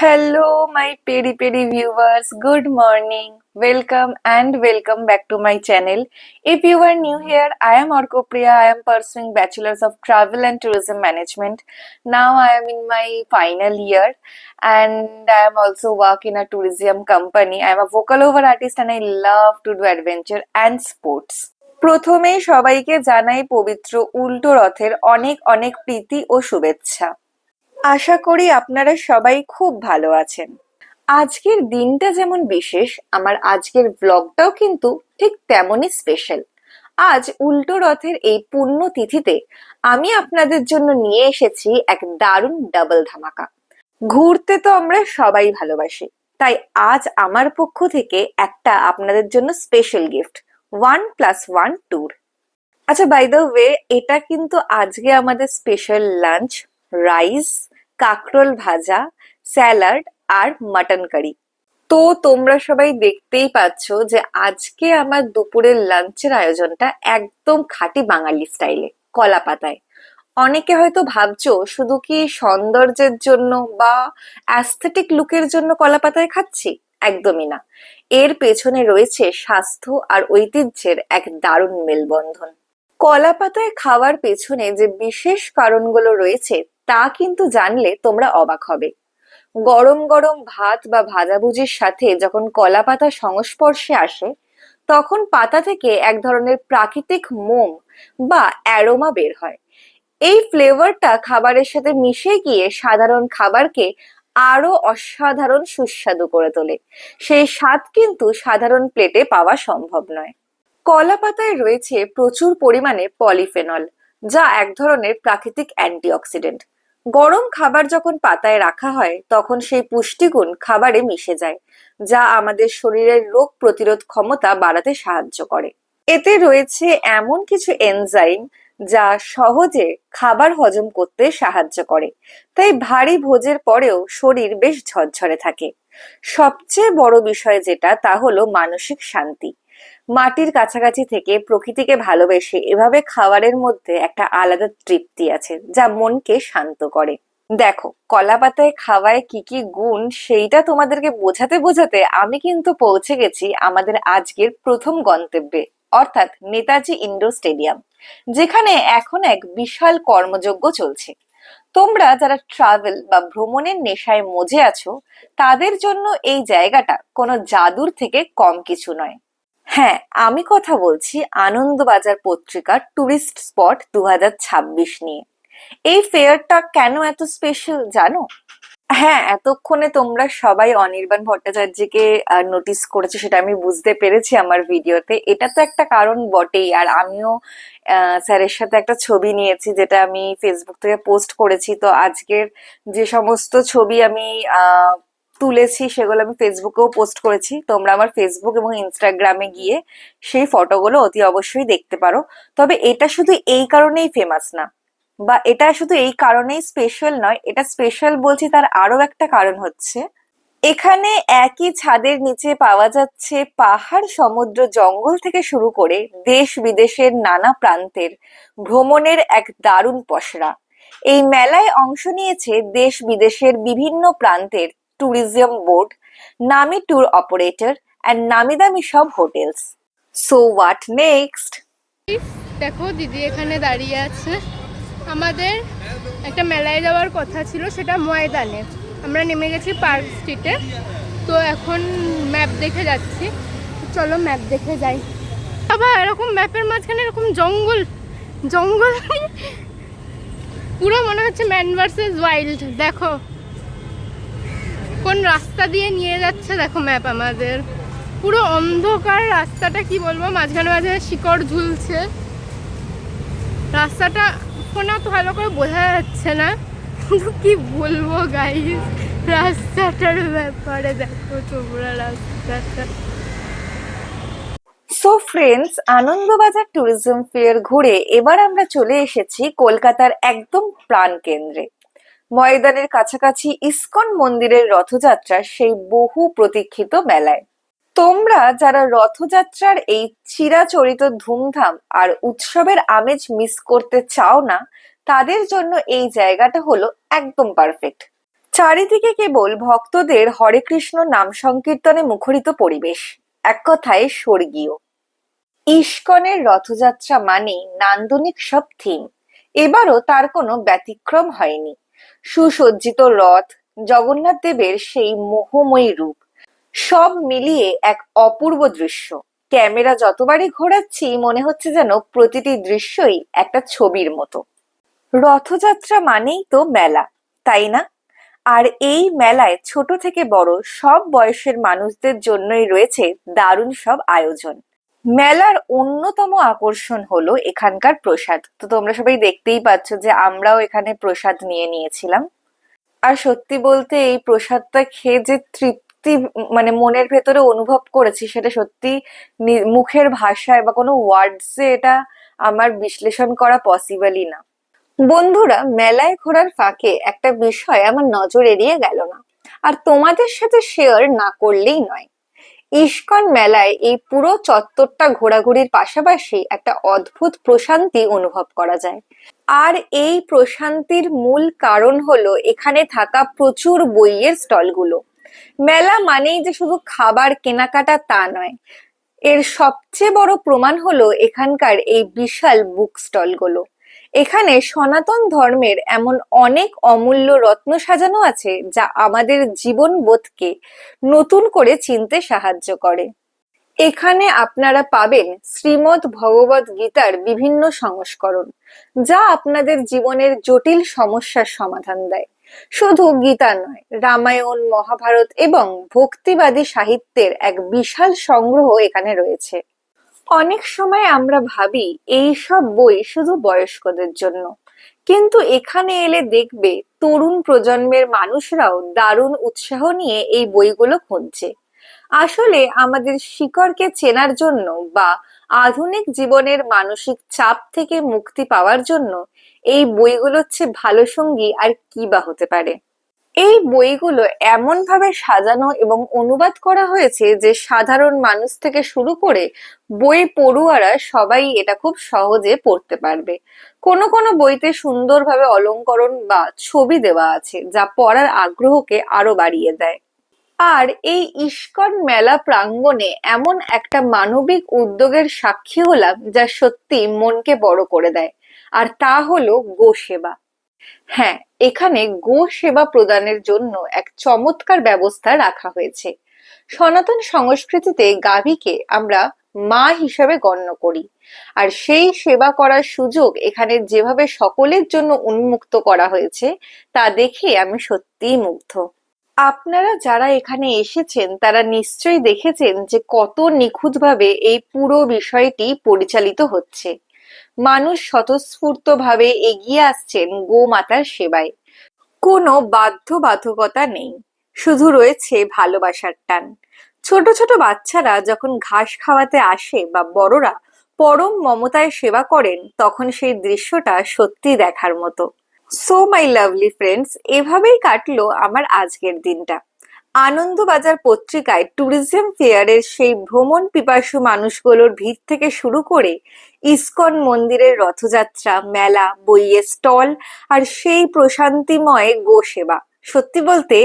Hello, my peri peri viewers. Good morning. Welcome and welcome back to my channel. If you are new here, I am Orko Priya. I am pursuing Bachelor's of Travel and Tourism Management. Now I am in my final year and I am also work in a tourism company. I am a vocal-over artist and I love to do adventure and sports. প্রথমেই সবাইকে জানাই পবিত্র উল্টো রথের অনেক অনেক প্রীতি ও শুভেচ্ছা। আশা করি আপনারা সবাই খুব ভালো আছেন। আজকের দিনটা যেমন বিশেষ, আমার আজকের ব্লগটাও কিন্তু ঠিক তেমনই স্পেশাল। আজ উল্টো রথের এই পুণ্য তিথিতে আমি আপনাদের জন্য নিয়ে এসেছি এক দারুণ ডাবল ধামাকা। ঘুরতে তো আমরা সবাই ভালোবাসি, তাই আজ আমার পক্ষ থেকে একটা আপনাদের জন্য স্পেশাল গিফট, 1+1 ট্যুর। আচ্ছা, বাই দ্য ওয়ে, এটা কিন্তু আজকে আমাদের স্পেশাল লাঞ্চ, রাইস, কাঁকরোল ভাজা, স্যালাড আর মাটন কারি। তো তোমরা সবাই দেখতেই পাচ্ছ যে আজকে আমার দুপুরের লাঞ্চের আয়োজনটা একদম খাঁটি বাঙালি স্টাইলে, কলা পাতায়। অনেকে হয়তো ভাবছো শুধু কি সৌন্দর্যের জন্য বা অ্যাস্থেটিক লুকের জন্য কলা পাতায় খাচ্ছি। একদমই না, এর পেছনে রয়েছে স্বাস্থ্য আর ঐতিহ্যের এক দারুণ মেলবন্ধন। কলা পাতায় খাওয়ার পেছনে যে বিশেষ কারণগুলো রয়েছে তা কিন্তু জানলে তোমরা অবাক হবে। গরম গরম ভাত বা ভাজাভুজির সাথে যখন কলা পাতা সংস্পর্শে আসে, তখন পাতা থেকে এক ধরনের প্রাকৃতিক মোম বা অ্যারোমা বের হয়। এই ফ্লেভারটা খাবারের সাথে মিশে গিয়ে সাধারণ খাবারকে আরো অসাধারণ সুস্বাদু করে তোলে। সেই স্বাদ কিন্তু সাধারণ প্লেটে পাওয়া সম্ভব নয়। কলা পাতায় রয়েছে প্রচুর পরিমাণে পলিফেনল, যা এক ধরনের প্রাকৃতিক অ্যান্টিঅক্সিডেন্ট। গরম খাবার যখন পাতায় রাখা হয় তখন সেই পুষ্টিগুণ খাবারে মিশে যায়, যা আমাদের শরীরের রোগ প্রতিরোধ ক্ষমতা বাড়াতে সাহায্য করে। এতে রয়েছে এমন কিছু এনজাইম যা সহজে খাবার হজম করতে সাহায্য করে, তাই ভারী ভোজের পরেও শরীর বেশ ঝরঝরে থাকে। সবচেয়ে বড় বিষয় যেটা, তা হলো মানসিক শান্তি। মাটির কাছাকাছি থেকে প্রকৃতিকে ভালোবেসে এভাবে খাবারের মধ্যে একটা আলাদা তৃপ্তি আছে যা মনকে শান্ত করে। দেখো, কলা পাতায় খাওয়ায় কি কি গুণ সেইটা তোমাদেরকে বোঝাতে বোঝাতে আমি কিন্তু পৌঁছে গেছি আমাদের আজকের প্রথম গন্তব্যে, অর্থাৎ নেতাজি ইন্ডোর স্টেডিয়াম, যেখানে এখন এক বিশাল কর্মযজ্ঞ চলছে। তোমরা যারা ট্রাভেল বা ভ্রমণের নেশায় মজে আছো, তাদের জন্য এই জায়গাটা কোনো জাদুর থেকে কম কিছু নয়। হ্যাঁ, আমি কথা বলছি আনন্দবাজার পত্রিকার টুরিস্ট স্পট 2026 নিয়ে। এই ফেয়ারটা কেন এত স্পেশাল জানো? হ্যাঁ, এতক্ষণে তোমরা সবাই অনির্বাণ ভট্টাচার্যকে নোটিস করেছো, সেটা আমি বুঝতে পেরেছি আমার ভিডিওতে। এটা তো একটা কারণ বটেই। আর আমিও স্যারের সাথে একটা ছবি নিয়েছি, যেটা আমি ফেসবুক থেকে পোস্ট করেছি। তো আজকের যে সমস্ত ছবি আমি তুলেছি সেগুলো আমি ফেসবুকেও পোস্ট করেছি। তোমরা আমার ফেসবুক এবং ইনস্টাগ্রামে গিয়ে সেই ফটোগুলো অতি অবশ্যই দেখতে পারো। তবে এটা শুধু এই কারণেই ফেমাস না, বা এটা শুধু এই কারণেই স্পেশাল নয়। এটা স্পেশাল বলছি তার আরো একটা কারণ হচ্ছে, এখানে একই ছাদের নিচে পাওয়া যাচ্ছে পাহাড়, সমুদ্র, জঙ্গল থেকে শুরু করে দেশ বিদেশের নানা প্রান্তের ভ্রমণের এক দারুণ পসরা। এই মেলায় অংশ নিয়েছে দেশ বিদেশের বিভিন্ন প্রান্তের ট্যুরিজম বোর্ড, নামি ট্যুর অপারেটর এন্ড নামি দামি সব হোটেলস। So what next? দেখো, দিদি এখানে দাঁড়িয়ে আছে। আমাদের একটা মেলায় যাওয়ার কথা ছিল, সেটা ময়দানে। আমরা নেমে গেছি পার্ক স্ট্রিটে। তো এখন ম্যাপ দেখে যাচ্ছি। চলো ম্যাপ দেখে যাই। আবার এরকম ম্যাপের মাঝখানে এরকম জঙ্গল জঙ্গল পুরো মনে হচ্ছে ম্যান ভার্সেস ওয়াইল্ড। দেখো কোন রাস্তা দিয়ে নিয়ে যাচ্ছে, দেখো ম্যাপ আমাদের। পুরো অন্ধকার রাস্তাটা, কি বলবো, মাঝখানে মাঝে শিকড় ঝুলছে। রাস্তাটা ফোনে তো ভালো করে বোঝা যাচ্ছে না, কিন্তু কি বলবো গাইস, রাস্তাটার ব্যাপারে দেখো তোমরা রাস্তাটা। So friends, Anandabazar tourism fair ঘুরে এবার আমরা চলে এসেছি কলকাতার একদম প্রাণ কেন্দ্রে, ময়দানের কাছাকাছি ইসকন মন্দিরের রথযাত্রার সেই বহু প্রতীক্ষিত মেলায়। তোমরা যারা রথযাত্রার এই চিরাচরিত ধুমধাম আর উৎসবের আমেজ মিস করতে চাও না, তাদের জন্য এই জায়গাটা হলো একদম পারফেক্ট। চারিদিকে কেবল ভক্তদের হরে কৃষ্ণ নাম সংকীর্তনে মুখরিত পরিবেশ, এক কথায় স্বর্গীয়। ইস্কনের রথযাত্রা মানেই নান্দনিক সব থিম। এবারও তার কোনো ব্যতিক্রম হয়নি। সুসজ্জিত রথ, জগন্নাথ দেবের সেই মোহময়ী রূপ, সব মিলিয়ে এক অপূর্ব দৃশ্য। ক্যামেরা যতবারই ঘোরাচ্ছি মনে হচ্ছে যেন প্রতিটি দৃশ্যই একটা ছবির মতো। রথযাত্রা মানেই তো মেলা, তাই না? আর এই মেলায় ছোট থেকে বড় সব বয়সের মানুষদের জন্যই রয়েছে দারুণ সব আয়োজন। মেলার অন্যতম আকর্ষণ হলো এখানকার প্রসাদ। তো তোমরা সবাই দেখতেই পাচ্ছ যে আমরাও এখানে প্রসাদ নিয়ে নিয়েছিলাম। আর সত্যি বলতে এই প্রসাদটা খেয়ে যে তৃপ্তি মানে মনের ভেতরে অনুভব করেছি, সেটা সত্যি মুখের ভাষায় বা কোনো ওয়ার্ডসে এটা আমার বিশ্লেষণ করা পসিবলই না। বন্ধুরা, মেলায় ঘোরার ফাঁকে একটা বিষয় আমার নজর এড়িয়ে গেল না, আর তোমাদের সাথে শেয়ার না করলেই নয়। ইস্কন মেলায় এই পুরো চত্বরটা ঘোরাঘুরির পাশাপাশি একটা অদ্ভুত প্রশান্তি অনুভব করা যায়। আর এই প্রশান্তির মূল কারণ হলো এখানে থাকা প্রচুর বইয়ের স্টলগুলো। মেলা মানেই যে শুধু খাবার কেনাকাটা তা নয়, এর সবচেয়ে বড় প্রমাণ হলো এখানকার এই বিশাল বুক স্টলগুলো। এখানে সনাতন ধর্মের এমন অনেক অমূল্য রত্ন সাজানো আছে যা আমাদের জীবনবোধকে নতুন করে চিনতে সাহায্য করে। এখানে আপনারা পাবেন শ্রীমদ্ ভগবদ গীতার বিভিন্ন সংস্করণ, যা আপনাদের জীবনের জটিল সমস্যার সমাধান দেয়। শুধু গীতা নয়, রামায়ণ, মহাভারত এবং ভক্তিবাদী সাহিত্যের এক বিশাল সংগ্রহ এখানে রয়েছে। অনেক সময় আমরা ভাবি এই সব বই শুধু বয়স্কদের জন্য, কিন্তু এখানে এলে দেখবে তরুণ প্রজন্মের মানুষরাও দারুণ উৎসাহ নিয়ে এই বইগুলো খুঁজছে। আসলে আমাদের শিকড়কে চেনার জন্য বা আধুনিক জীবনের মানসিক চাপ থেকে মুক্তি পাওয়ার জন্য এই বইগুলোর চেয়ে ভালো সঙ্গী আর কি বা হতে পারে। এই বইগুলো এমন ভাবে সাজানো এবং অনুবাদ করা হয়েছে যে সাধারণ মানুষ থেকে শুরু করে বই পড়ুয়ারা সবাই এটা খুব সহজে পড়তে পারবে। কোনো কোনো বইতে সুন্দরভাবে অলংকরণ বা ছবি দেওয়া আছে, যা পড়ার আগ্রহকে আরো বাড়িয়ে দেয়। আর এই ইস্কন মেলা প্রাঙ্গণে এমন একটা মানবিক উদ্যোগের সাক্ষী হলাম যা সত্যি মনকে বড় করে দেয়, আর তা হলো গো সেবা। হ্যাঁ, এখানে গো সেবা প্রদানের জন্য এক চমৎকার ব্যবস্থা রাখা হয়েছে। সনাতন সংস্কৃতিতে গাভীকে আমরা মা হিসাবে গণ্য করি, আর সেই সেবা করার সুযোগ এখানে যেভাবে সকলের জন্য উন্মুক্ত করা হয়েছে তা দেখে আমি সত্যিই মুগ্ধ। আপনারা যারা এখানে এসেছেন তারা নিশ্চয়ই দেখেছেন যে কত নিখুঁতভাবে এই পুরো বিষয়টি পরিচালিত হচ্ছে। মানুষ স্বতঃস্ফূর্তভাবে এগিয়ে আসছেন গোমাতার সেবায়। কোনো বাধ্যবাধকতা নেই, শুধু রয়েছে ভালোবাসার টান। ছোট ছোট বাচ্চারা যখন ঘাস খাওয়াতে আসে বা বড়রা পরম মমতায় সেবা করেন, তখন সেই দৃশ্যটা সত্যি দেখার মতো। সো মাই লাভলি ফ্রেন্ডস, এভাবেই কাটলো আমার আজকের দিনটা। আনন্দবাজার পত্রিকায় ট্যুরিজম ফেয়ারের সেই ভ্রমণ পিপাসু মানুষগুলোর ভিড় থেকে শুরু করে ইস্কন মন্দিরের রথযাত্রা, মেলা, বইয়ের স্টল আর সেই প্রশান্তিময় গো সেবা, সত্যি বলতে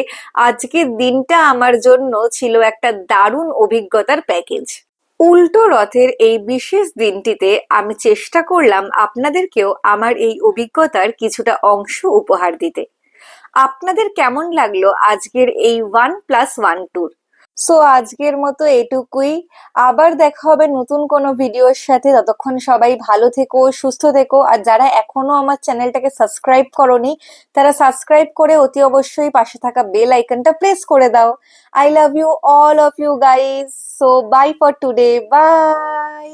আজকের দিনটা আমার জন্য ছিল একটা দারুণ অভিজ্ঞতার প্যাকেজ। উল্টো রথের এই বিশেষ দিনটিতে আমি চেষ্টা করলাম আপনাদেরকেও আমার এই অভিজ্ঞতার কিছুটা অংশ উপহার দিতে। আপনাদের কেমন লাগলো আজকের এই 1+1 ট্যুর? সো আজকের মতো এটুকুই। আবার দেখা হবে নতুন কোনো ভিডিওর সাথে। ততক্ষণ সবাই ভালো থেকো, সুস্থ থেকো, আর যারা এখনো আমার চ্যানেলটাকে সাবস্ক্রাইব করোনি তারা সাবস্ক্রাইব করে অতি অবশ্যই পাশে থাকা বেল আইকনটা প্রেস করে দাও। I love you all of you guys. So bye for today, by.